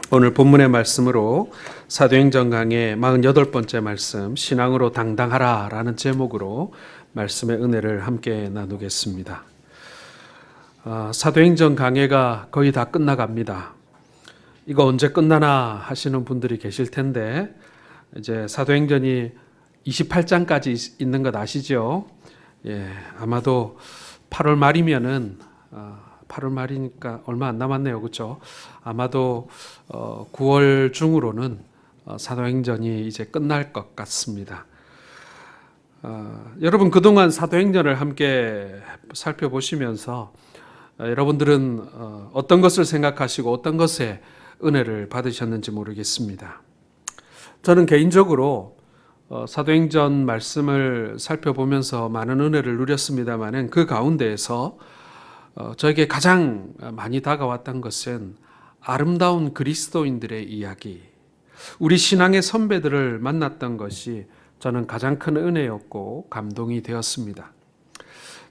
오늘 본문의 말씀으로 사도행전 강의 48번째 말씀 신앙으로 당당하라 라는 제목으로 말씀의 은혜를 함께 나누겠습니다. 사도행전 강해가 거의 다 끝나갑니다. 이거 언제 끝나나 하시는 분들이 계실 텐데 이제 사도행전이 28장까지 있는 것 아시죠? 예, 아마도 8월 말이면은 8월 말이니까 얼마 안 남았네요. 그렇죠? 아마도 9월 중으로는 사도행전이 이제 끝날 것 같습니다. 여러분 그동안 사도행전을 함께 살펴보시면서 여러분들은 어떤 것을 생각하시고 어떤 것에 은혜를 받으셨는지 모르겠습니다. 저는 개인적으로 사도행전 말씀을 살펴보면서 많은 은혜를 누렸습니다마는 그 가운데에서 저에게 가장 많이 다가왔던 것은 아름다운 그리스도인들의 이야기, 우리 신앙의 선배들을 만났던 것이 저는 가장 큰 은혜였고 감동이 되었습니다.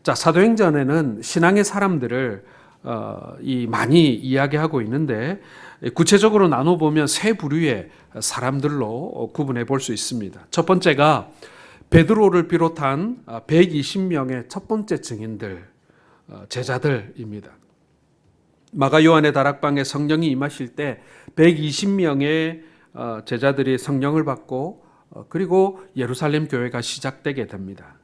자, 사도행전에는 신앙의 사람들을 많이 이야기하고 있는데 구체적으로 나눠보면 세 부류의 사람들로 구분해 볼 수 있습니다. 첫 번째가 베드로를 비롯한 120명의 첫 번째 증인들, 제자들입니다. 마가 요한의 다락방에 성령이 임하실 때 120명의 제자들이 성령을 받고 그리고 예루살렘 교회가 시작되게 됩니다.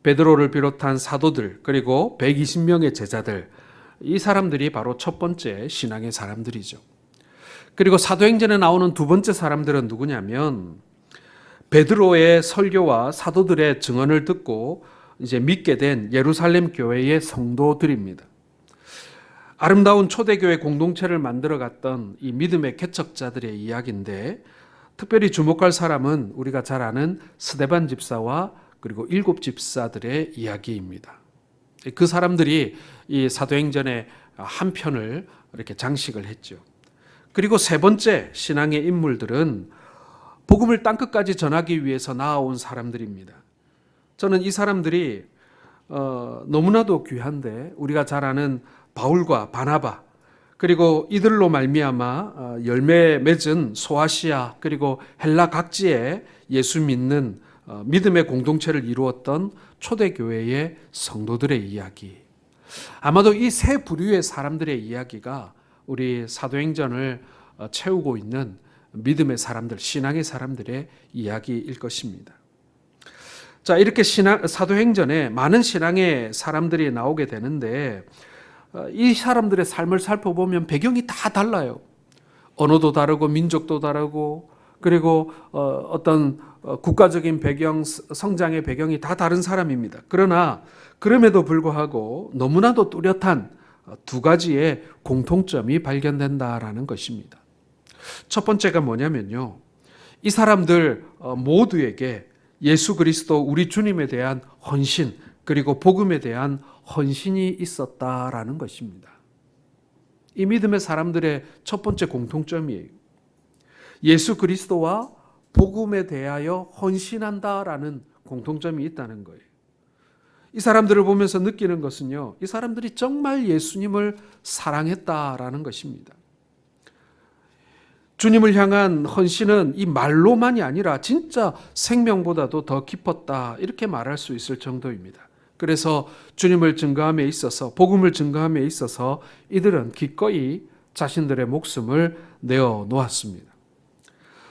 베드로를 비롯한 사도들 그리고 120명의 제자들, 이 사람들이 바로 첫 번째 신앙의 사람들이죠. 그리고 사도행전에 나오는 두 번째 사람들은 누구냐면 베드로의 설교와 사도들의 증언을 듣고 이제 믿게 된 예루살렘 교회의 성도들입니다. 아름다운 초대교회 공동체를 만들어갔던 이 믿음의 개척자들의 이야기인데 특별히 주목할 사람은 우리가 잘 아는 스데반 집사와 그리고 7 집사들의 이야기입니다. 그 사람들이 이 사도행전의 한 편을 이렇게 장식을 했죠. 그리고 세 번째 신앙의 인물들은 복음을 땅끝까지 전하기 위해서 나아온 사람들입니다. 저는 이 사람들이 너무나도 귀한데 우리가 잘 아는 바울과 바나바 그리고 이들로 말미암아 열매 맺은 소아시아 그리고 헬라 각지에 예수 믿는 믿음의 공동체를 이루었던 초대교회의 성도들의 이야기, 아마도 이 세 부류의 사람들의 이야기가 우리 사도행전을 채우고 있는 믿음의 사람들, 신앙의 사람들의 이야기일 것입니다. 자, 이렇게 사도행전에 많은 신앙의 사람들이 나오게 되는데 이 사람들의 삶을 살펴보면 배경이 다 달라요. 언어도 다르고 민족도 다르고 그리고 어떤 국가적인 배경, 성장의 배경이 다 다른 사람입니다. 그러나 그럼에도 불구하고 너무나도 뚜렷한 두 가지의 공통점이 발견된다라는 것입니다. 첫 번째가 뭐냐면요, 이 사람들 모두에게 예수 그리스도 우리 주님에 대한 헌신 그리고 복음에 대한 헌신이 있었다라는 것입니다. 이 믿음의 사람들의 첫 번째 공통점이에요. 예수 그리스도와 복음에 대하여 헌신한다라는 공통점이 있다는 거예요. 이 사람들을 보면서 느끼는 것은요, 이 사람들이 정말 예수님을 사랑했다라는 것입니다. 주님을 향한 헌신은 이 말로만이 아니라 진짜 생명보다도 더 깊었다, 이렇게 말할 수 있을 정도입니다. 그래서 주님을 증거함에 있어서, 복음을 증거함에 있어서 이들은 기꺼이 자신들의 목숨을 내어 놓았습니다.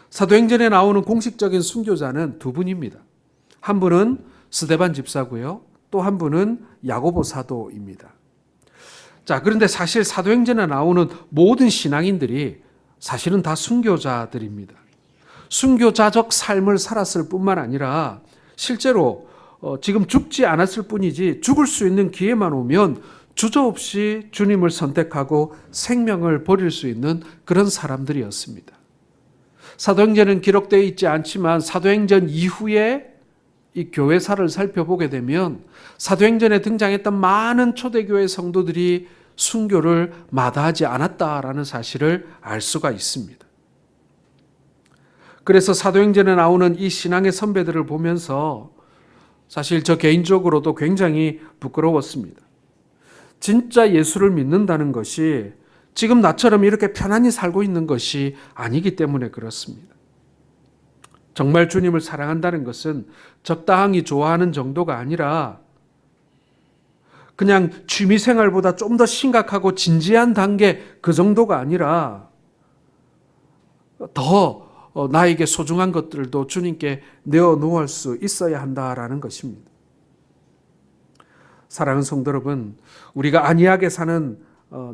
사도행전에 나오는 공식적인 순교자는 두 분입니다. 한 분은 스데반 집사고요, 또 한 분은 야고보 사도입니다. 자, 그런데 사실 사도행전에 나오는 모든 신앙인들이 사실은 다 순교자들입니다. 순교자적 삶을 살았을 뿐만 아니라 실제로 지금 죽지 않았을 뿐이지 죽을 수 있는 기회만 오면 주저없이 주님을 선택하고 생명을 버릴 수 있는 그런 사람들이었습니다. 사도행전은 기록되어 있지 않지만 사도행전 이후에 이 교회사를 살펴보게 되면 사도행전에 등장했던 많은 초대교회 성도들이 순교를 마다하지 않았다라는 사실을 알 수가 있습니다. 그래서 사도행전에 나오는 이 신앙의 선배들을 보면서 사실 저 개인적으로도 굉장히 부끄러웠습니다. 진짜 예수를 믿는다는 것이 지금 나처럼 이렇게 편안히 살고 있는 것이 아니기 때문에 그렇습니다. 정말 주님을 사랑한다는 것은 적당히 좋아하는 정도가 아니라 그냥 취미생활보다 좀 더 심각하고 진지한 단계 그 정도가 아니라 더 나에게 소중한 것들도 주님께 내어놓을 수 있어야 한다라는 것입니다. 사랑하는 성도 여러분, 우리가 안이하게 사는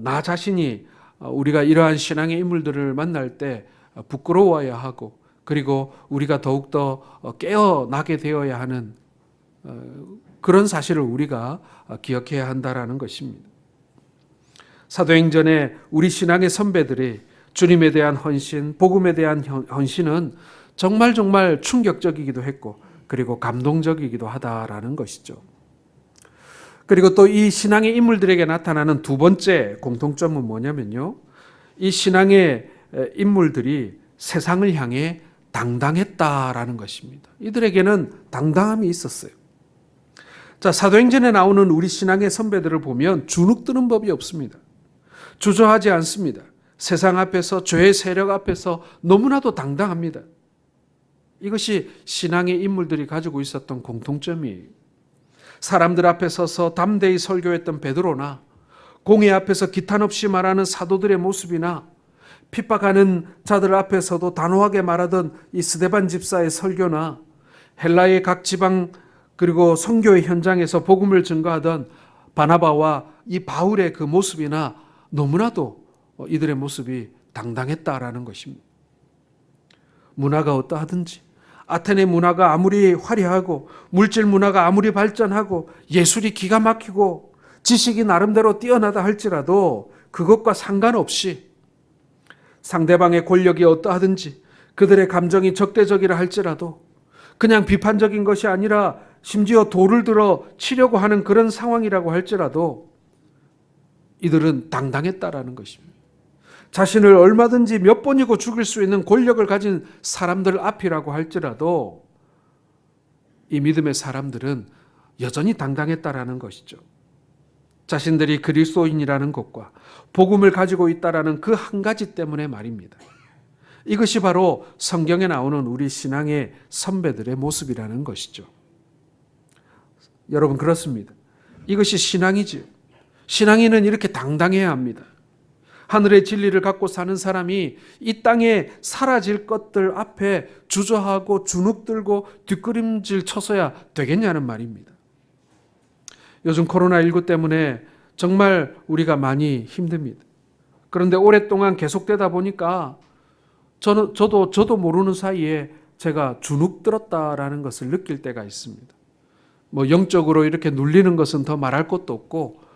나 자신이 우리가 이러한 신앙의 인물들을 만날 때 부끄러워야 하고, 그리고 우리가 더욱더 깨어나게 되어야 하는 그런 사실을 우리가 기억해야 한다라는 것입니다. 사도행전에 우리 신앙의 선배들이 주님에 대한 헌신, 복음에 대한 헌신은 정말 충격적이기도 했고, 그리고 감동적이기도 하다라는 것이죠. 그리고 또 이 신앙의 인물들에게 나타나는 두 번째 공통점은 뭐냐면요, 이 신앙의 인물들이 세상을 향해 당당했다라는 것입니다. 이들에게는 당당함이 있었어요. 자, 사도행전에 나오는 우리 신앙의 선배들을 보면 주눅드는 법이 없습니다. 주저하지 않습니다. 세상 앞에서, 죄의 세력 앞에서 너무나도 당당합니다. 이것이 신앙의 인물들이 가지고 있었던 공통점이에요. 사람들 앞에 서서 담대히 설교했던 베드로나, 공회 앞에서 기탄 없이 말하는 사도들의 모습이나, 핍박하는 자들 앞에서도 단호하게 말하던 이 스데반 집사의 설교나, 헬라의 각 지방 그리고 선교의 현장에서 복음을 증거하던 바나바와 이 바울의 그 모습이나 너무나도 이들의 모습이 당당했다라는 것입니다. 문화가 어떠하든지, 아테네 문화가 아무리 화려하고 물질 문화가 아무리 발전하고 예술이 기가 막히고 지식이 나름대로 뛰어나다 할지라도 그것과 상관없이 상대방의 권력이 어떠하든지, 그들의 감정이 적대적이라 할지라도, 그냥 비판적인 것이 아니라 심지어 돌을 들어 치려고 하는 그런 상황이라고 할지라도 이들은 당당했다라는 것입니다. 자신을 얼마든지 몇 번이고 죽일 수 있는 권력을 가진 사람들 앞이라고 할지라도 이 믿음의 사람들은 여전히 당당했다라는 것이죠. 자신들이 그리스도인이라는 것과 복음을 가지고 있다라는 그 한 가지 때문에 말입니다. 이것이 바로 성경에 나오는 우리 신앙의 선배들의 모습이라는 것이죠. 여러분, 그렇습니다. 이것이 신앙이지요. 신앙인은 이렇게 당당해야 합니다. 하늘의 진리를 갖고 사는 사람이 이 땅에 사라질 것들 앞에 주저하고 주눅들고 뒷걸음질 쳐서야 되겠냐는 말입니다. 요즘 코로나19 때문에 정말 우리가 많이 힘듭니다. 그런데 오랫동안 계속되다 보니까 저도 모르는 사이에 제가 주눅들었다라는 것을 느낄 때가 있습니다. 뭐 영적으로 이렇게 눌리는 것은 더 말할 것도 없고,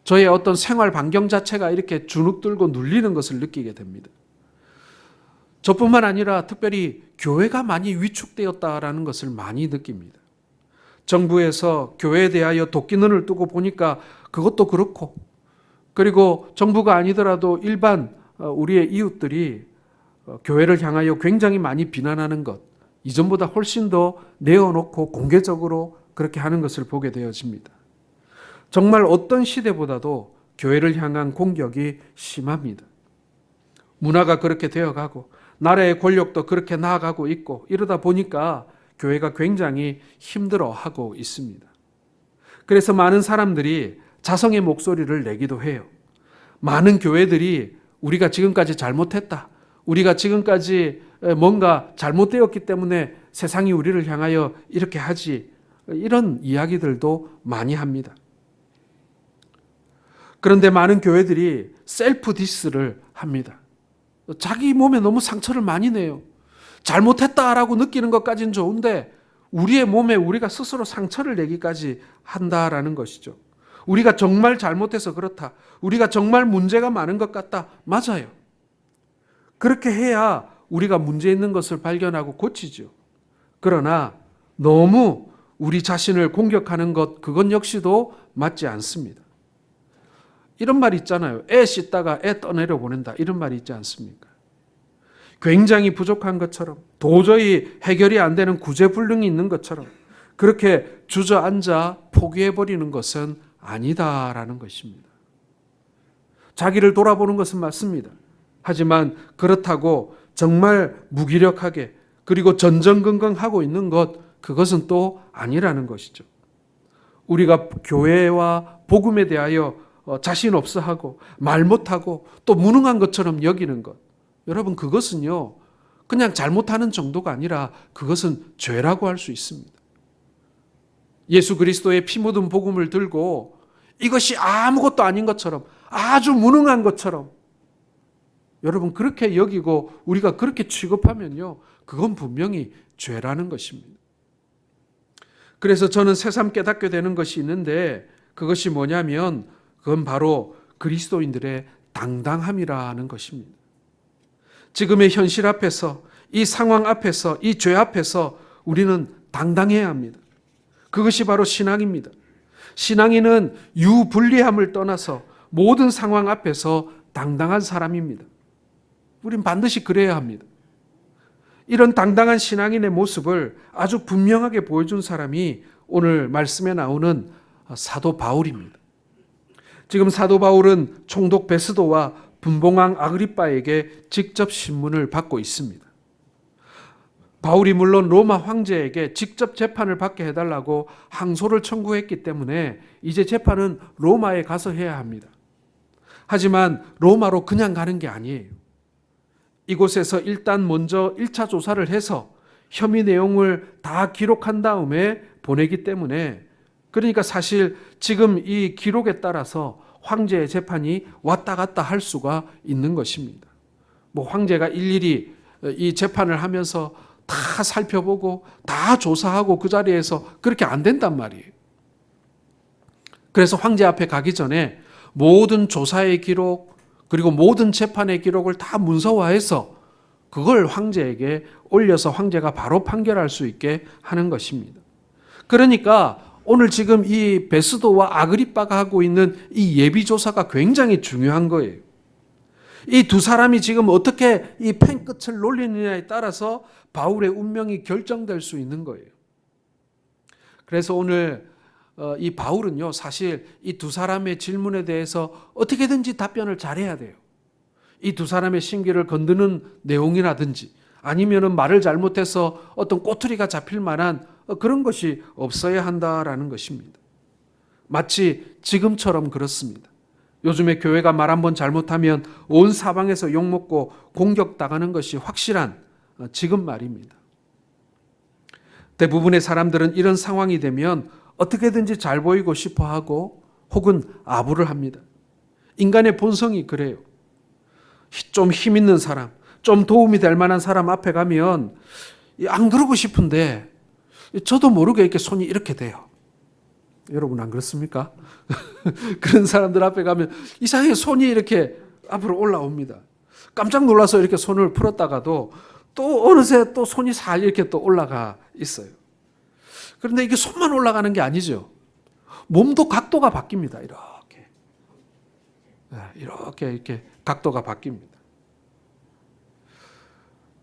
저의 어떤 생활 반경 자체가 이렇게 주눅들고 눌리는 것을 느끼게 됩니다. 저뿐만 아니라 특별히 교회가 많이 위축되었다라는 것을 많이 느낍니다. 정부에서 교회에 대하여 도끼눈을 뜨고 보니까 그것도 그렇고, 그리고 정부가 아니더라도 일반 우리의 이웃들이 교회를 향하여 굉장히 많이 비난하는 것, 이전보다 훨씬 더 내어놓고 공개적으로 그렇게 하는 것을 보게 되어집니다. 정말 어떤 시대보다도 교회를 향한 공격이 심합니다. 문화가 그렇게 되어가고 나라의 권력도 그렇게 나아가고 있고, 이러다 보니까 교회가 굉장히 힘들어하고 있습니다. 그래서 많은 사람들이 자성의 목소리를 내기도 해요. 많은 교회들이 우리가 지금까지 잘못했다, 우리가 지금까지 뭔가 잘못되었기 때문에 세상이 우리를 향하여 이렇게 하지, 이런 이야기들도 많이 합니다. 그런데 많은 교회들이 셀프 디스를 합니다. 자기 몸에 너무 상처를 많이 내요. 잘못했다라고 느끼는 것까지는 좋은데 우리의 몸에 우리가 스스로 상처를 내기까지 한다라는 것이죠. 우리가 정말 잘못해서 그렇다, 우리가 정말 문제가 많은 것 같다, 맞아요. 그렇게 해야 우리가 문제 있는 것을 발견하고 고치죠. 그러나 너무 우리 자신을 공격하는 것, 그건 역시도 맞지 않습니다. 이런 말이 있잖아요. 애 씻다가 애 떠내려 보낸다, 이런 말이 있지 않습니까? 굉장히 부족한 것처럼, 도저히 해결이 안 되는 구제불능이 있는 것처럼 그렇게 주저앉아 포기해버리는 것은 아니다라는 것입니다. 자기를 돌아보는 것은 맞습니다. 하지만 그렇다고 정말 무기력하게 그리고 전전긍긍하고 있는 것, 그것은 또 아니라는 것이죠. 우리가 교회와 복음에 대하여 자신 없어 하고 말 못하고 또 무능한 것처럼 여기는 것, 여러분 그것은요 그냥 잘못하는 정도가 아니라 그것은 죄라고 할 수 있습니다. 예수 그리스도의 피 묻은 복음을 들고 이것이 아무것도 아닌 것처럼, 아주 무능한 것처럼 여러분 그렇게 여기고 우리가 그렇게 취급하면요, 그건 분명히 죄라는 것입니다. 그래서 저는 새삼 깨닫게 되는 것이 있는데, 그것이 뭐냐면 그건 바로 그리스도인들의 당당함이라는 것입니다. 지금의 현실 앞에서, 이 상황 앞에서, 이 죄 앞에서 우리는 당당해야 합니다. 그것이 바로 신앙입니다. 신앙인은 유불리함을 떠나서 모든 상황 앞에서 당당한 사람입니다. 우린 반드시 그래야 합니다. 이런 당당한 신앙인의 모습을 아주 분명하게 보여준 사람이 오늘 말씀에 나오는 사도 바울입니다. 지금 사도 바울은 총독 베스도와 분봉왕 아그리빠에게 직접 신문을 받고 있습니다. 바울이 물론 로마 황제에게 직접 재판을 받게 해달라고 항소를 청구했기 때문에 이제 재판은 로마에 가서 해야 합니다. 하지만 로마로 그냥 가는 게 아니에요. 이곳에서 일단 먼저 1차 조사를 해서 혐의 내용을 다 기록한 다음에 보내기 때문에, 그러니까 사실 지금 이 기록에 따라서 황제의 재판이 왔다 갔다 할 수가 있는 것입니다. 뭐 황제가 일일이 이 재판을 하면서 다 살펴보고 다 조사하고 그 자리에서 그렇게 안 된단 말이에요. 그래서 황제 앞에 가기 전에 모든 조사의 기록 그리고 모든 재판의 기록을 다 문서화해서 그걸 황제에게 올려서 황제가 바로 판결할 수 있게 하는 것입니다. 그러니까 오늘 지금 이 베스도와 아그리빠가 하고 있는 이 예비조사가 굉장히 중요한 거예요. 이 두 사람이 지금 어떻게 이 펜 끝을 놀리느냐에 따라서 바울의 운명이 결정될 수 있는 거예요. 그래서 오늘 이 바울은요, 사실 이 두 사람의 질문에 대해서 어떻게든지 답변을 잘해야 돼요. 이 두 사람의 심기를 건드는 내용이라든지 아니면은 말을 잘못해서 어떤 꼬투리가 잡힐 만한 그런 것이 없어야 한다라는 것입니다. 마치 지금처럼 그렇습니다. 요즘에 교회가 말 한번 잘못하면 온 사방에서 욕먹고 공격당하는 것이 확실한 지금 말입니다. 대부분의 사람들은 이런 상황이 되면 어떻게든지 잘 보이고 싶어 하고 혹은 아부를 합니다. 인간의 본성이 그래요. 좀 힘 있는 사람, 좀 도움이 될 만한 사람 앞에 가면 안 그러고 싶은데 저도 모르게 이렇게 손이 이렇게 돼요. 여러분 안 그렇습니까? 그런 사람들 앞에 가면 이상하게 손이 이렇게 앞으로 올라옵니다. 깜짝 놀라서 이렇게 손을 풀었다가도 또 어느새 또 손이 살 이렇게 또 올라가 있어요. 그런데 이게 손만 올라가는 게 아니죠. 몸도 각도가 바뀝니다. 이렇게 각도가 바뀝니다.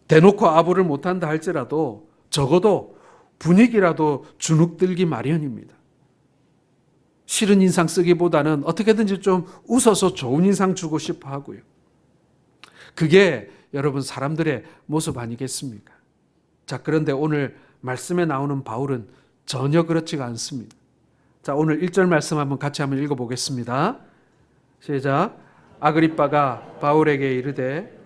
대놓고 아부를 못한다 할지라도 적어도 분위기라도 주눅들기 마련입니다. 싫은 인상 쓰기보다는 어떻게든지 좀 웃어서 좋은 인상 주고 싶어 하고요. 그게 여러분 사람들의 모습 아니겠습니까? 자, 그런데 오늘 말씀에 나오는 바울은 전혀 그렇지가 않습니다. 자, 오늘 1절 말씀 한번 같이 한번 읽어보겠습니다. 시작. 아그리빠가 바울에게 이르되,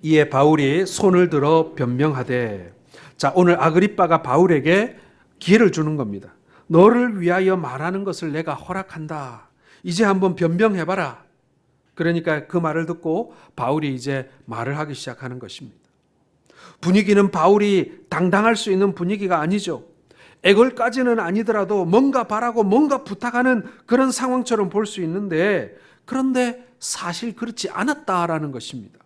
이에 바울이 손을 들어 변명하되. 자, 오늘 아그리빠가 바울에게 기회를 주는 겁니다. 너를 위하여 말하는 것을 내가 허락한다. 이제 한번 변명해봐라. 그러니까 그 말을 듣고 바울이 이제 말을 하기 시작하는 것입니다. 분위기는 바울이 당당할 수 있는 분위기가 아니죠. 애걸까지는 아니더라도 뭔가 바라고 뭔가 부탁하는 그런 상황처럼 볼 수 있는데, 그런데 사실 그렇지 않았다라는 것입니다.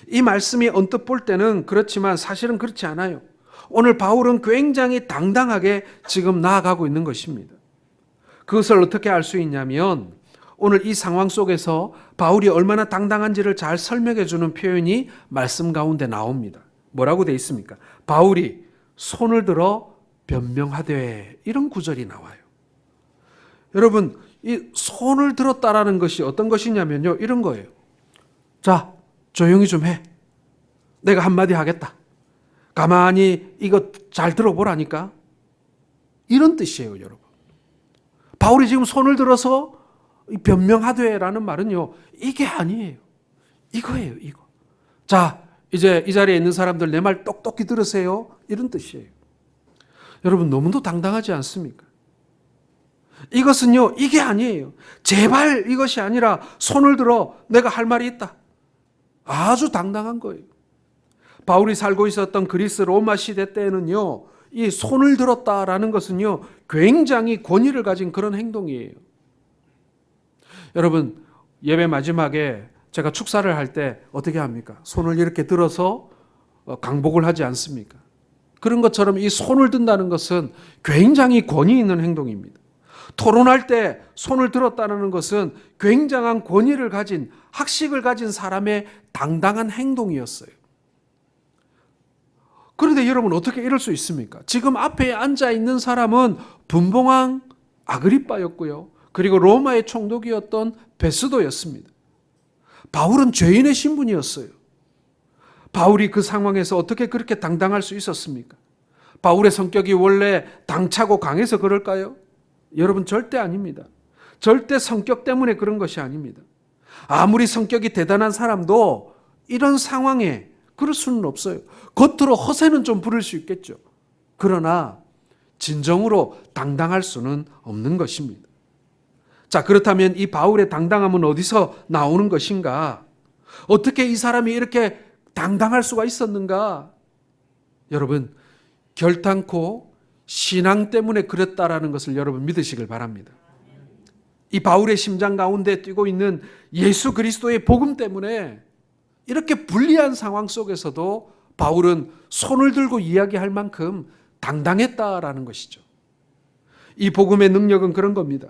이 말씀이 언뜻 볼 때는 그렇지만 사실은 그렇지 않아요. 오늘 바울은 굉장히 당당하게 지금 나아가고 있는 것입니다. 그것을 어떻게 알 수 있냐면 오늘 이 상황 속에서 바울이 얼마나 당당한지를 잘 설명해 주는 표현이 말씀 가운데 나옵니다. 뭐라고 되어 있습니까? 바울이 손을 들어 변명하되, 이런 구절이 나와요. 여러분, 이 손을 들었다라는 것이 어떤 것이냐면요, 이런 거예요. 자, 조용히 좀 해. 내가 한마디 하겠다. 가만히 이거 잘 들어보라니까. 이런 뜻이에요, 여러분. 바울이 지금 손을 들어서 변명하되라는 말은요, 이게 아니에요. 이거예요, 이거. 자, 이제 이 자리에 있는 사람들 내 말 똑똑히 들으세요. 이런 뜻이에요. 여러분, 너무도 당당하지 않습니까? 이것은요, 이게 아니에요. 제발 이것이 아니라 손을 들어 내가 할 말이 있다. 아주 당당한 거예요. 바울이 살고 있었던 그리스 로마 시대 때에는요, 이 손을 들었다라는 것은요, 굉장히 권위를 가진 그런 행동이에요. 여러분, 예배 마지막에 제가 축사를 할 때 어떻게 합니까? 손을 이렇게 들어서 강복을 하지 않습니까? 그런 것처럼 이 손을 든다는 것은 굉장히 권위 있는 행동입니다. 토론할 때 손을 들었다는 것은 굉장한 권위를 가진, 학식을 가진 사람의 당당한 행동이었어요. 그런데 여러분, 어떻게 이럴 수 있습니까? 지금 앞에 앉아 있는 사람은 분봉왕 아그리빠였고요. 그리고 로마의 총독이었던 베스도였습니다. 바울은 죄인의 신분이었어요. 바울이 그 상황에서 어떻게 그렇게 당당할 수 있었습니까? 바울의 성격이 원래 당차고 강해서 그럴까요? 여러분, 절대 아닙니다. 절대 성격 때문에 그런 것이 아닙니다. 아무리 성격이 대단한 사람도 이런 상황에 그럴 수는 없어요. 겉으로 허세는 좀 부릴 수 있겠죠. 그러나 진정으로 당당할 수는 없는 것입니다. 자, 그렇다면 이 바울의 당당함은 어디서 나오는 것인가? 어떻게 이 사람이 이렇게 당당할 수가 있었는가? 여러분, 결단코 신앙 때문에 그랬다라는 것을 여러분 믿으시길 바랍니다. 이 바울의 심장 가운데 뛰고 있는 예수 그리스도의 복음 때문에 이렇게 불리한 상황 속에서도 바울은 손을 들고 이야기할 만큼 당당했다라는 것이죠. 이 복음의 능력은 그런 겁니다.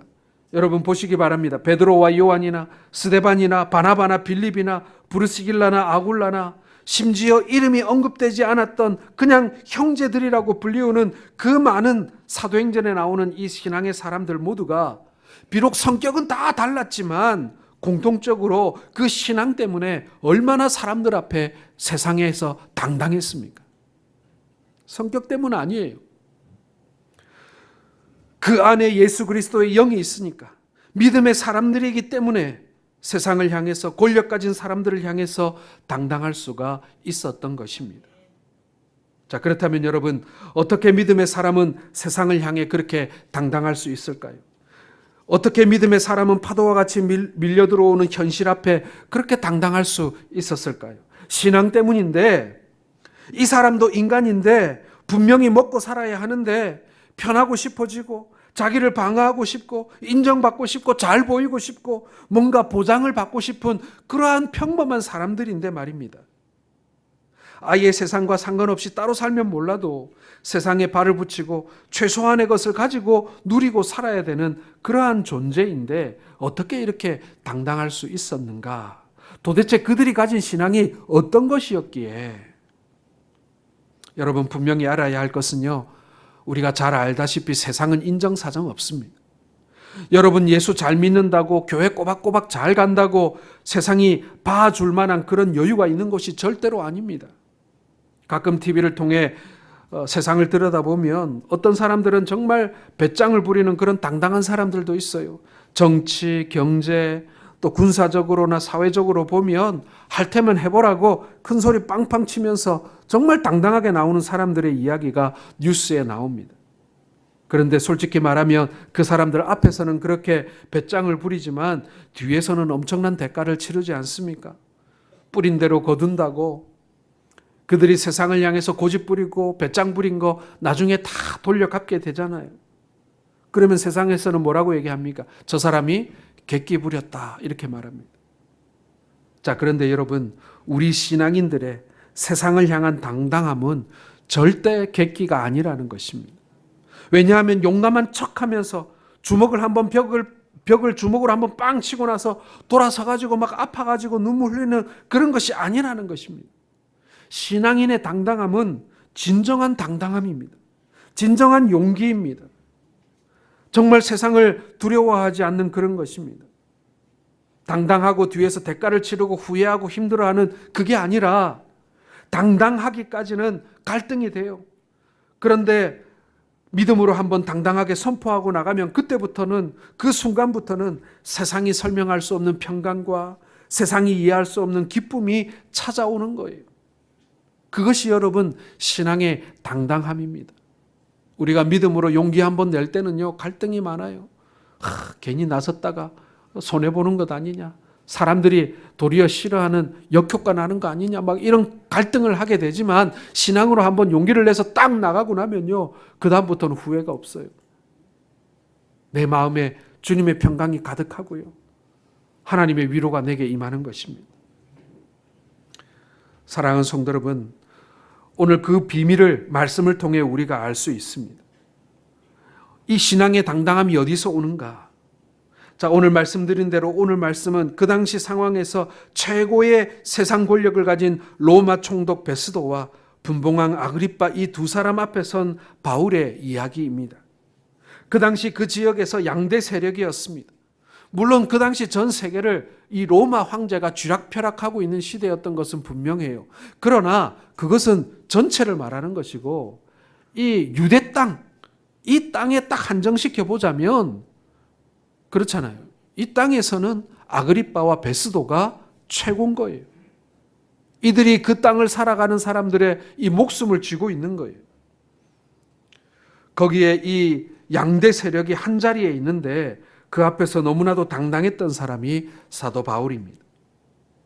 여러분 보시기 바랍니다. 베드로와 요한이나 스데반이나 바나바나 빌립이나 브루스길라나 아굴라나 심지어 이름이 언급되지 않았던 그냥 형제들이라고 불리우는 그 많은 사도행전에 나오는 이 신앙의 사람들 모두가 비록 성격은 다 달랐지만 공통적으로 그 신앙 때문에 얼마나 사람들 앞에 세상에서 당당했습니까? 성격 때문 아니에요. 그 안에 예수 그리스도의 영이 있으니까, 믿음의 사람들이기 때문에 세상을 향해서, 권력 가진 사람들을 향해서 당당할 수가 있었던 것입니다. 자, 그렇다면 여러분, 어떻게 믿음의 사람은 세상을 향해 그렇게 당당할 수 있을까요? 어떻게 믿음의 사람은 파도와 같이 밀려 들어오는 현실 앞에 그렇게 당당할 수 있었을까요? 신앙 때문인데, 이 사람도 인간인데 분명히 먹고 살아야 하는데 편하고 싶어지고 자기를 방어하고 싶고 인정받고 싶고 잘 보이고 싶고 뭔가 보장을 받고 싶은 그러한 평범한 사람들인데 말입니다. 아예 세상과 상관없이 따로 살면 몰라도 세상에 발을 붙이고 최소한의 것을 가지고 누리고 살아야 되는 그러한 존재인데 어떻게 이렇게 당당할 수 있었는가? 도대체 그들이 가진 신앙이 어떤 것이었기에? 여러분 분명히 알아야 할 것은요, 우리가 잘 알다시피 세상은 인정사정 없습니다. 여러분 예수 잘 믿는다고 교회 꼬박꼬박 잘 간다고 세상이 봐줄 만한 그런 여유가 있는 곳이 절대로 아닙니다. 가끔 TV를 통해 세상을 들여다보면 어떤 사람들은 정말 배짱을 부리는 그런 당당한 사람들도 있어요. 정치, 경제, 또 군사적으로나 사회적으로 보면 할 테면 해보라고 큰 소리 빵빵 치면서 정말 당당하게 나오는 사람들의 이야기가 뉴스에 나옵니다. 그런데 솔직히 말하면 그 사람들 앞에서는 그렇게 배짱을 부리지만 뒤에서는 엄청난 대가를 치르지 않습니까? 뿌린 대로 거둔다고 그들이 세상을 향해서 고집 부리고 배짱 부린 거 나중에 다 돌려갚게 되잖아요. 그러면 세상에서는 뭐라고 얘기합니까? 저 사람이 객기 부렸다 이렇게 말합니다. 자, 그런데 여러분 우리 신앙인들의 세상을 향한 당당함은 절대 객기가 아니라는 것입니다. 왜냐하면 용감한 척하면서 주먹을 한번 벽을 주먹으로 한번 빵 치고 나서 돌아서 가지고 막 아파 가지고 눈물 흘리는 그런 것이 아니라는 것입니다. 신앙인의 당당함은 진정한 당당함입니다. 진정한 용기입니다. 정말 세상을 두려워하지 않는 그런 것입니다. 당당하고 뒤에서 대가를 치르고 후회하고 힘들어하는 그게 아니라 당당하기까지는 갈등이 돼요. 그런데 믿음으로 한번 당당하게 선포하고 나가면 그때부터는, 그 순간부터는 세상이 설명할 수 없는 평강과 세상이 이해할 수 없는 기쁨이 찾아오는 거예요. 그것이 여러분 신앙의 당당함입니다. 우리가 믿음으로 용기 한번 낼 때는요, 갈등이 많아요. 괜히 나섰다가 손해보는 것 아니냐, 사람들이 도리어 싫어하는 역효과 나는 거 아니냐, 막 이런 갈등을 하게 되지만 신앙으로 한번 용기를 내서 딱 나가고 나면요, 그 다음부터는 후회가 없어요. 내 마음에 주님의 평강이 가득하고요, 하나님의 위로가 내게 임하는 것입니다. 사랑하는 성도 여러분, 오늘 그 비밀을 말씀을 통해 우리가 알 수 있습니다. 이 신앙의 당당함이 어디서 오는가? 자, 오늘 말씀드린 대로 오늘 말씀은 그 당시 상황에서 최고의 세상 권력을 가진 로마 총독 베스도와 분봉왕 아그리빠 이 두 사람 앞에 선 바울의 이야기입니다. 그 당시 그 지역에서 양대 세력이었습니다. 물론 그 당시 전 세계를 이 로마 황제가 쥐락펴락하고 있는 시대였던 것은 분명해요. 그러나 그것은 전체를 말하는 것이고, 이 유대 땅, 이 땅에 딱 한정시켜 보자면 그렇잖아요. 이 땅에서는 아그리빠와 베스도가 최고인 거예요. 이들이 그 땅을 살아가는 사람들의 이 목숨을 쥐고 있는 거예요. 거기에 이 양대 세력이 한 자리에 있는데 그 앞에서 너무나도 당당했던 사람이 사도 바울입니다.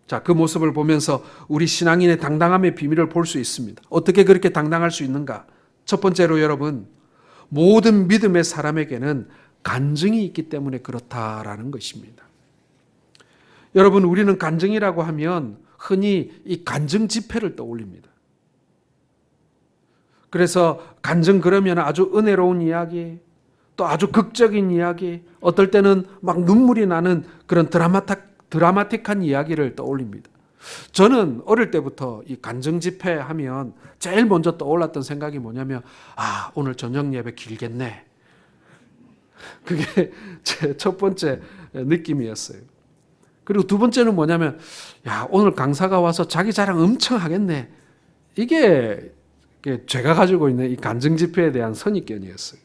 자, 그 모습을 보면서 우리 신앙인의 당당함의 비밀을 볼 수 있습니다. 어떻게 그렇게 당당할 수 있는가? 첫 번째로 여러분, 모든 믿음의 사람에게는 간증이 있기 때문에 그렇다라는 것입니다. 여러분, 우리는 간증이라고 하면 흔히 이 간증 집회를 떠올립니다. 그래서 간증 그러면 아주 은혜로운 이야기, 또 아주 극적인 이야기, 어떨 때는 막 눈물이 나는 그런 드라마틱한 이야기를 떠올립니다. 저는 어릴 때부터 이 간증 집회 하면 제일 먼저 떠올랐던 생각이 뭐냐면, 오늘 저녁 예배 길겠네. 그게 제 첫 번째 느낌이었어요. 그리고 두 번째는 뭐냐면, 오늘 강사가 와서 자기 자랑 엄청 하겠네. 이게 제가 가지고 있는 이 간증 집회에 대한 선입견이었어요.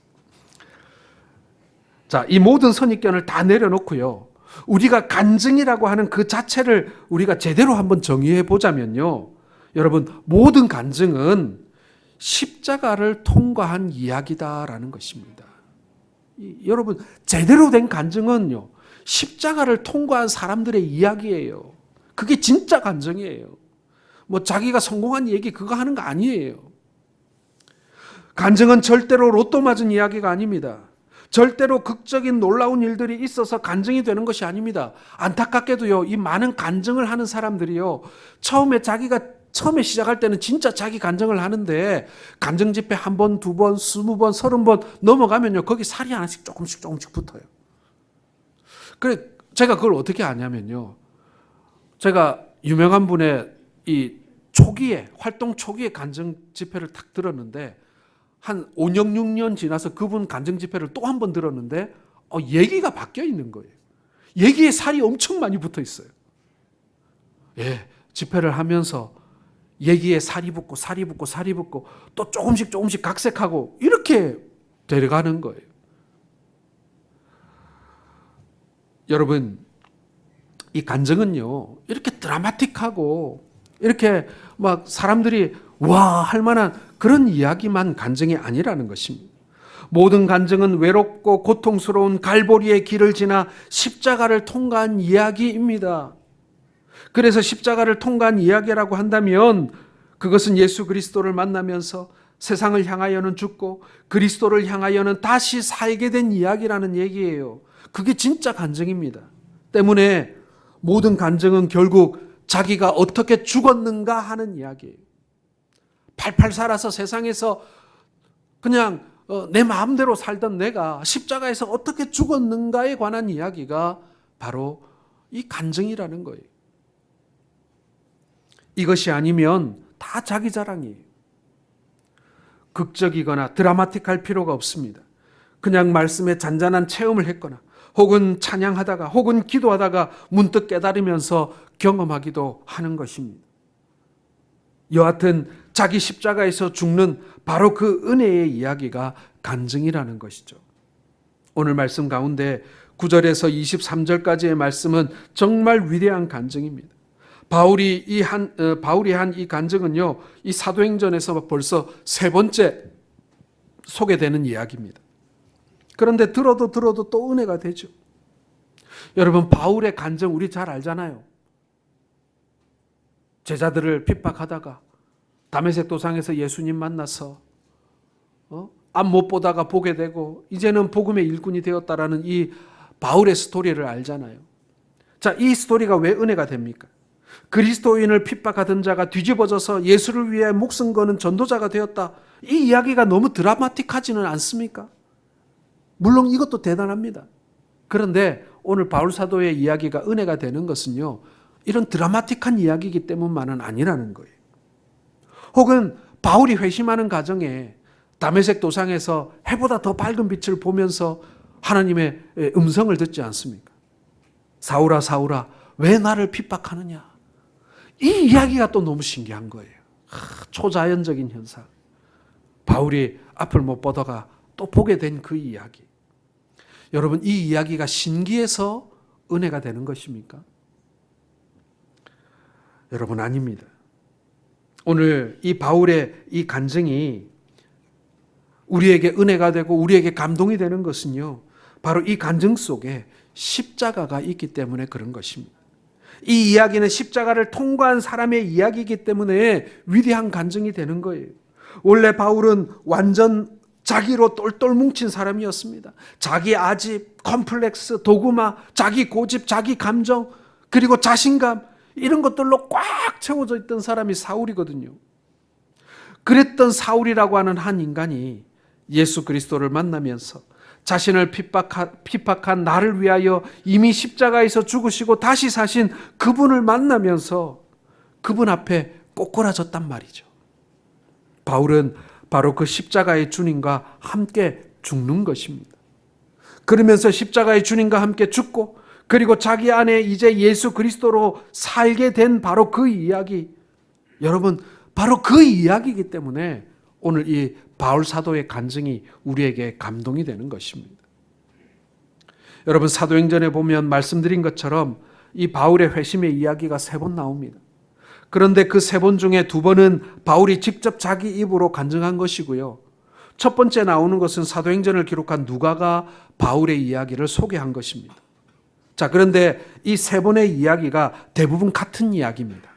자, 이 모든 선입견을 다 내려놓고요, 우리가 간증이라고 하는 그 자체를 우리가 제대로 한번 정의해 보자면요, 여러분, 모든 간증은 십자가를 통과한 이야기다라는 것입니다. 여러분, 제대로 된 간증은요, 십자가를 통과한 사람들의 이야기예요. 그게 진짜 간증이에요. 뭐 자기가 성공한 얘기 그거 하는 거 아니에요. 간증은 절대로 로또 맞은 이야기가 아닙니다. 절대로 극적인 놀라운 일들이 있어서 간증이 되는 것이 아닙니다. 안타깝게도요, 이 많은 간증을 하는 사람들이요, 처음에 시작할 때는 진짜 자기 간증을 하는데 간증 집회 한 번, 두 번, 20번, 30번 넘어가면요, 거기 살이 하나씩 조금씩 붙어요. 그래, 제가 그걸 어떻게 아냐면요, 제가 유명한 분의 이 활동 초기에 간증 집회를 딱 들었는데 한 5년, 6년 지나서 그분 간증 집회를 또 한 번 들었는데 얘기가 바뀌어 있는 거예요. 얘기에 살이 엄청 많이 붙어 있어요. 예, 집회를 하면서 얘기에 살이 붙고 또 조금씩 각색하고 이렇게 되어가는 거예요. 여러분, 이 간증은요, 이렇게 드라마틱하고 이렇게 막 사람들이 와 할 만한 그런 이야기만 간증이 아니라는 것입니다. 모든 간증은 외롭고 고통스러운 갈보리의 길을 지나 십자가를 통과한 이야기입니다. 그래서 십자가를 통과한 이야기라고 한다면 그것은 예수 그리스도를 만나면서 세상을 향하여는 죽고 그리스도를 향하여는 다시 살게 된 이야기라는 얘기예요. 그게 진짜 간증입니다. 때문에 모든 간증은 결국 자기가 어떻게 죽었는가 하는 이야기예요. 팔팔 살아서 세상에서 그냥 내 마음대로 살던 내가 십자가에서 어떻게 죽었는가에 관한 이야기가 바로 이 간증이라는 거예요. 이것이 아니면 다 자기 자랑이에요. 극적이거나 드라마틱할 필요가 없습니다. 그냥 말씀에 잔잔한 체험을 했거나 혹은 찬양하다가 혹은 기도하다가 문득 깨달으면서 경험하기도 하는 것입니다. 여하튼 자기 십자가에서 죽는 바로 그 은혜의 이야기가 간증이라는 것이죠. 오늘 말씀 가운데 9절에서 23절까지의 말씀은 정말 위대한 간증입니다. 바울이 한 이 간증은요, 이 사도행전에서 벌써 세 번째 소개되는 이야기입니다. 그런데 들어도 또 은혜가 되죠. 여러분, 바울의 간증 우리 잘 알잖아요. 제자들을 핍박하다가 다메섹 도상에서 예수님 만나서 앞 못 보다가 보게 되고 이제는 복음의 일꾼이 되었다라는 이 바울의 스토리를 알잖아요. 자, 이 스토리가 왜 은혜가 됩니까? 그리스도인을 핍박하던 자가 뒤집어져서 예수를 위해 목숨 거는 전도자가 되었다. 이 이야기가 너무 드라마틱하지는 않습니까? 물론 이것도 대단합니다. 그런데 오늘 바울 사도의 이야기가 은혜가 되는 것은요, 이런 드라마틱한 이야기이기 때문만은 아니라는 거예요. 혹은 바울이 회심하는 과정에 다메섹 도상에서 해보다 더 밝은 빛을 보면서 하나님의 음성을 듣지 않습니까? 사울아 사울아 왜 나를 핍박하느냐. 이 이야기가 또 너무 신기한 거예요. 초자연적인 현상. 바울이 앞을 못 보다가 또 보게 된 그 이야기. 여러분, 이 이야기가 신기해서 은혜가 되는 것입니까? 여러분, 아닙니다. 오늘 이 바울의 이 간증이 우리에게 은혜가 되고 우리에게 감동이 되는 것은요, 바로 이 간증 속에 십자가가 있기 때문에 그런 것입니다. 이 이야기는 십자가를 통과한 사람의 이야기이기 때문에 위대한 간증이 되는 거예요. 원래 바울은 완전 자기로 똘똘 뭉친 사람이었습니다. 자기 아집, 컴플렉스, 도구마, 자기 고집, 자기 감정, 그리고 자신감, 이런 것들로 꽉 채워져 있던 사람이 사울이거든요. 그랬던 사울이라고 하는 한 인간이 예수 그리스도를 만나면서 자신을 핍박한 나를 위하여 이미 십자가에서 죽으시고 다시 사신 그분을 만나면서 그분 앞에 꼬꾸라졌단 말이죠. 바울은 바로 그 십자가의 주님과 함께 죽는 것입니다. 그러면서 십자가의 주님과 함께 죽고 그리고 자기 안에 이제 예수 그리스도로 살게 된 바로 그 이야기, 여러분, 바로 그 이야기이기 때문에 오늘 이 바울 사도의 간증이 우리에게 감동이 되는 것입니다. 여러분, 사도행전에 보면 말씀드린 것처럼 이 바울의 회심의 이야기가 3번 나옵니다. 그런데 그 3번 중에 2번은 바울이 직접 자기 입으로 간증한 것이고요. 첫 번째 나오는 것은 사도행전을 기록한 누가가 바울의 이야기를 소개한 것입니다. 자, 그런데 이 3번의 이야기가 대부분 같은 이야기입니다.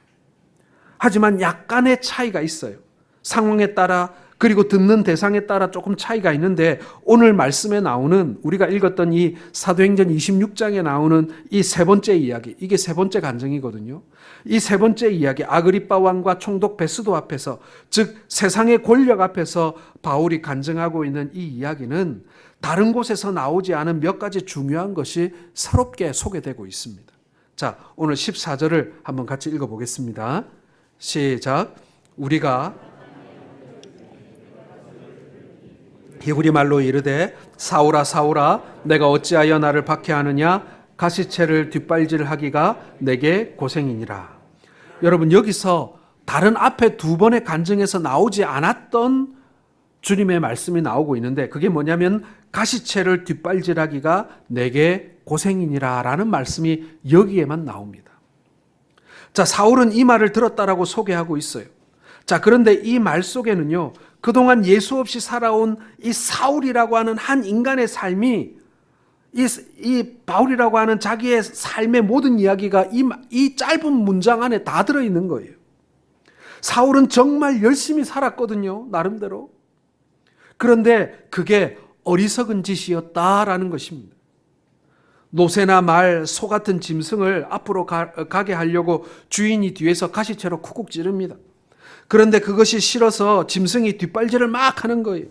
하지만 약간의 차이가 있어요. 상황에 따라 그리고 듣는 대상에 따라 조금 차이가 있는데 오늘 말씀에 나오는 우리가 읽었던 이 사도행전 26장에 나오는 이 3번째 이야기, 이게 3번째 간증이거든요. 이 3번째 이야기, 아그리빠 왕과 총독 베스도 앞에서, 즉 세상의 권력 앞에서 바울이 간증하고 있는 이 이야기는 다른 곳에서 나오지 않은 몇 가지 중요한 것이 새롭게 소개되고 있습니다. 자, 오늘 14절을 한번 같이 읽어보겠습니다. 시작. 우리가 히브리 말로 이르되 사울아 사울아 내가 어찌하여 나를 박해하느냐 가시채를 뒷발질하기가 내게 고생이니라. 여러분, 여기서 다른 앞에 2번의 간증에서 나오지 않았던 주님의 말씀이 나오고 있는데 그게 뭐냐면 가시채를 뒷발질하기가 내게 고생이니라 라는 말씀이 여기에만 나옵니다. 자, 사울은 이 말을 들었다라고 소개하고 있어요. 자, 그런데 이 말 속에는요, 그동안 예수 없이 살아온 이 사울이라고 하는 한 인간의 삶이 이 바울이라고 하는 자기의 삶의 모든 이야기가 이 짧은 문장 안에 다 들어있는 거예요. 사울은 정말 열심히 살았거든요, 나름대로. 그런데 그게 어리석은 짓이었다라는 것입니다. 노새나 말, 소 같은 짐승을 앞으로 가게 하려고 주인이 뒤에서 가시채로 쿡쿡 찌릅니다. 그런데 그것이 싫어서 짐승이 뒷발질을 막 하는 거예요.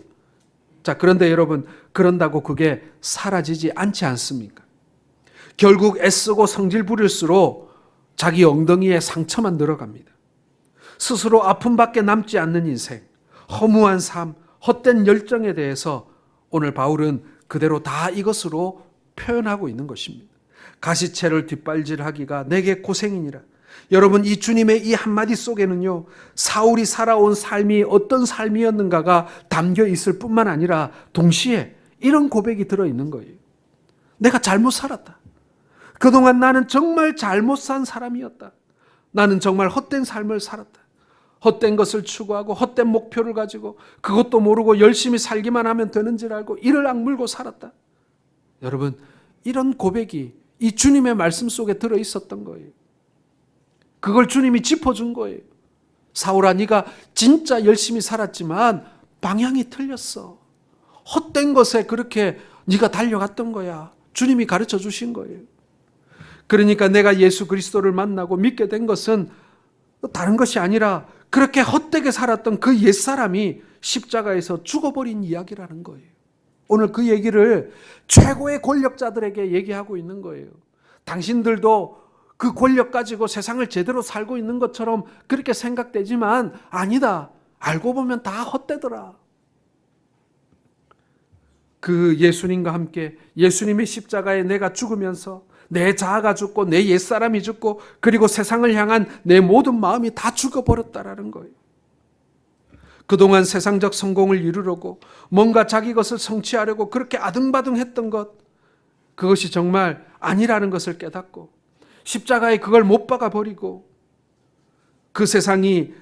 자, 그런데 여러분, 그런다고 그게 사라지지 않지 않습니까? 결국 애쓰고 성질 부릴수록 자기 엉덩이에 상처만 늘어갑니다. 스스로 아픔밖에 남지 않는 인생, 허무한 삶, 헛된 열정에 대해서 오늘 바울은 그대로 다 이것으로 표현하고 있는 것입니다. 가시채를 뒷발질하기가 내게 고생이니라. 여러분, 이 주님의 이 한마디 속에는요, 사울이 살아온 삶이 어떤 삶이었는가가 담겨 있을 뿐만 아니라 동시에 이런 고백이 들어있는 거예요. 내가 잘못 살았다. 그동안 나는 정말 잘못 산 사람이었다. 나는 정말 헛된 삶을 살았다. 헛된 것을 추구하고 헛된 목표를 가지고 그것도 모르고 열심히 살기만 하면 되는 줄 알고 이를 악물고 살았다. 여러분, 이런 고백이 이 주님의 말씀 속에 들어있었던 거예요. 그걸 주님이 짚어준 거예요. 사울아, 네가 진짜 열심히 살았지만 방향이 틀렸어. 헛된 것에 그렇게 네가 달려갔던 거야. 주님이 가르쳐 주신 거예요. 그러니까 내가 예수 그리스도를 만나고 믿게 된 것은 다른 것이 아니라 그렇게 헛되게 살았던 그 옛사람이 십자가에서 죽어버린 이야기라는 거예요. 오늘 그 얘기를 최고의 권력자들에게 얘기하고 있는 거예요. 당신들도 그 권력 가지고 세상을 제대로 살고 있는 것처럼 그렇게 생각되지만 아니다. 알고 보면 다 헛되더라. 그 예수님과 함께 예수님의 십자가에 내가 죽으면서 내 자아가 죽고 내 옛사람이 죽고 그리고 세상을 향한 내 모든 마음이 다 죽어버렸다라는 거예요. 그동안 세상적 성공을 이루려고 뭔가 자기 것을 성취하려고 그렇게 아등바등했던 것, 그것이 정말 아니라는 것을 깨닫고 십자가에 그걸 못 박아 버리고 그 세상이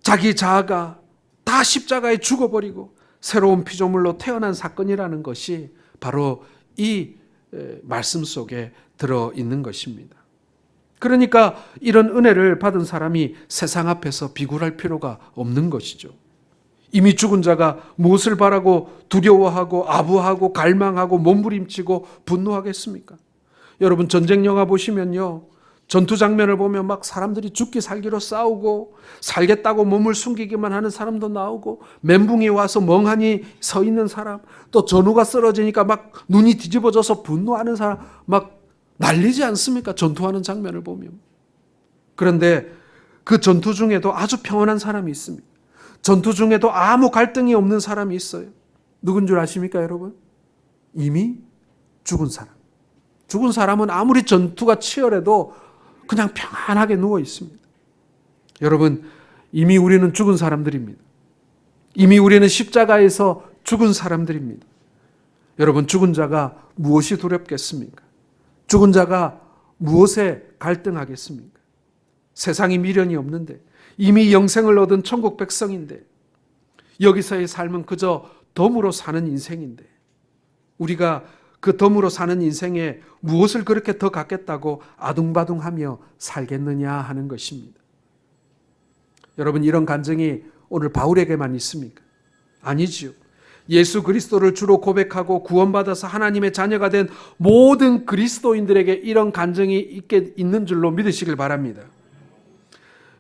자기 자아가 다 십자가에 죽어버리고 새로운 피조물로 태어난 사건이라는 것이 바로 이 말씀 속에 들어있는 것입니다. 그러니까 이런 은혜를 받은 사람이 세상 앞에서 비굴할 필요가 없는 것이죠. 이미 죽은 자가 무엇을 바라고 두려워하고 아부하고 갈망하고 몸부림치고 분노하겠습니까? 여러분, 전쟁 영화 보시면요, 전투 장면을 보면 막 사람들이 죽기 살기로 싸우고 살겠다고 몸을 숨기기만 하는 사람도 나오고 멘붕이 와서 멍하니 서 있는 사람, 또 전우가 쓰러지니까 막 눈이 뒤집어져서 분노하는 사람 막 난리지 않습니까? 전투하는 장면을 보면. 그런데 그 전투 중에도 아주 평온한 사람이 있습니다. 전투 중에도 아무 갈등이 없는 사람이 있어요. 누군 줄 아십니까, 여러분? 이미 죽은 사람. 죽은 사람은 아무리 전투가 치열해도 그냥 평안하게 누워 있습니다. 여러분, 이미 우리는 죽은 사람들입니다. 이미 우리는 십자가에서 죽은 사람들입니다. 여러분, 죽은 자가 무엇이 두렵겠습니까? 죽은 자가 무엇에 갈등하겠습니까? 세상이 미련이 없는데, 이미 영생을 얻은 천국 백성인데, 여기서의 삶은 그저 덤으로 사는 인생인데, 우리가 그 덤으로 사는 인생에 무엇을 그렇게 더 갖겠다고 아둥바둥하며 살겠느냐 하는 것입니다. 여러분, 이런 간증이 오늘 바울에게만 있습니까? 아니지요. 예수 그리스도를 주로 고백하고 구원받아서 하나님의 자녀가 된 모든 그리스도인들에게 이런 간증이 있는 줄로 믿으시길 바랍니다.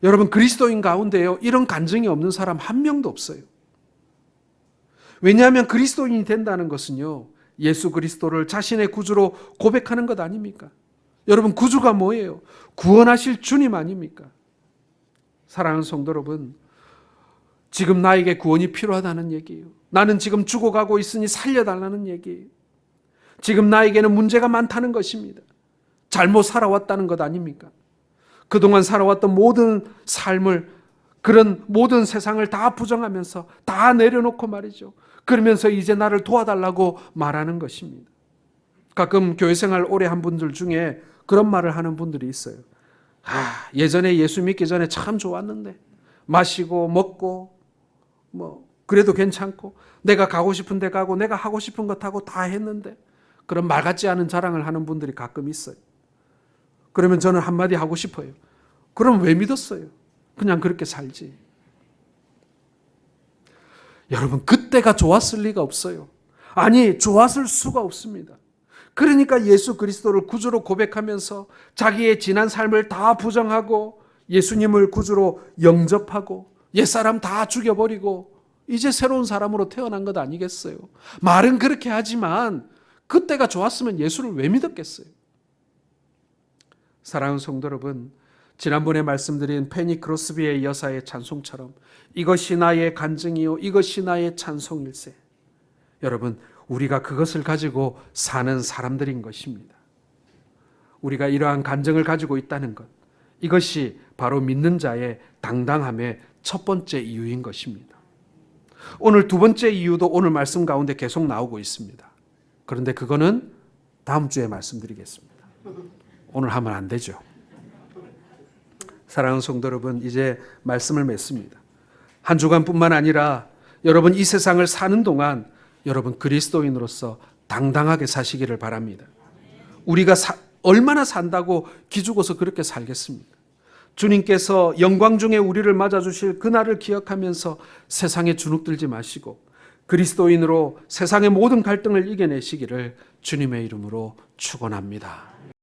여러분, 그리스도인 가운데요, 이런 간증이 없는 사람 한 명도 없어요. 왜냐하면 그리스도인이 된다는 것은요, 예수 그리스도를 자신의 구주로 고백하는 것 아닙니까? 여러분, 구주가 뭐예요? 구원하실 주님 아닙니까? 사랑하는 성도 여러분, 지금 나에게 구원이 필요하다는 얘기예요. 나는 지금 죽어가고 있으니 살려달라는 얘기예요. 지금 나에게는 문제가 많다는 것입니다. 잘못 살아왔다는 것 아닙니까? 그동안 살아왔던 모든 삶을, 그런 모든 세상을 다 부정하면서 다 내려놓고 말이죠. 그러면서 이제 나를 도와달라고 말하는 것입니다. 가끔 교회생활 오래 한 분들 중에 그런 말을 하는 분들이 있어요. 예전에 예수 믿기 전에 참 좋았는데 마시고 먹고 그래도 괜찮고 내가 가고 싶은 데 가고 내가 하고 싶은 것 하고 다 했는데, 그런 말 같지 않은 자랑을 하는 분들이 가끔 있어요. 그러면 저는 한마디 하고 싶어요. 그럼 왜 믿었어요? 그냥 그렇게 살지. 여러분, 그때가 좋았을 리가 없어요. 아니, 좋았을 수가 없습니다. 그러니까 예수 그리스도를 구주로 고백하면서 자기의 지난 삶을 다 부정하고 예수님을 구주로 영접하고 옛사람 다 죽여버리고 이제 새로운 사람으로 태어난 것 아니겠어요? 말은 그렇게 하지만 그때가 좋았으면 예수를 왜 믿었겠어요? 사랑하는 성도 여러분, 지난번에 말씀드린 페니 크로스비의 여사의 찬송처럼 이것이 나의 간증이요 이것이 나의 찬송일세. 여러분, 우리가 그것을 가지고 사는 사람들인 것입니다. 우리가 이러한 간증을 가지고 있다는 것, 이것이 바로 믿는 자의 당당함의 첫 번째 이유인 것입니다. 오늘 두 번째 이유도 오늘 말씀 가운데 계속 나오고 있습니다. 그런데 그거는 다음 주에 말씀드리겠습니다. 오늘 하면 안 되죠. 사랑하는 성도 여러분, 이제 말씀을 맺습니다. 한 주간뿐만 아니라 여러분 이 세상을 사는 동안 여러분 그리스도인으로서 당당하게 사시기를 바랍니다. 우리가 얼마나 산다고 기죽어서 그렇게 살겠습니까? 주님께서 영광 중에 우리를 맞아주실 그날을 기억하면서 세상에 주눅들지 마시고 그리스도인으로 세상의 모든 갈등을 이겨내시기를 주님의 이름으로 축원합니다.